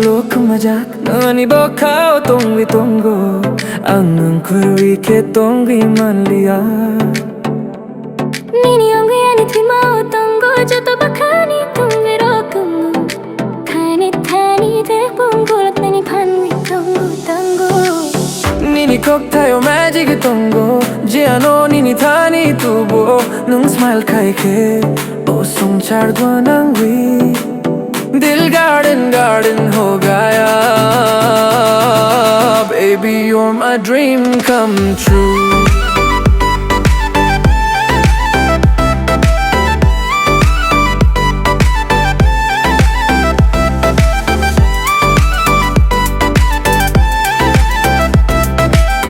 louco mажak nani bokao tongwi tongo ang kurwi ke tongwi manliya nini ongi ani thima tongo jato bakhani tongwi rokumu khani thani de bongorat nani phanwi tongo tango nini koktayo magic tongo jiano nini thani tubo nung smile khai ke o song char dwanang wi दिल garden garden हो गया baby you're my dream come true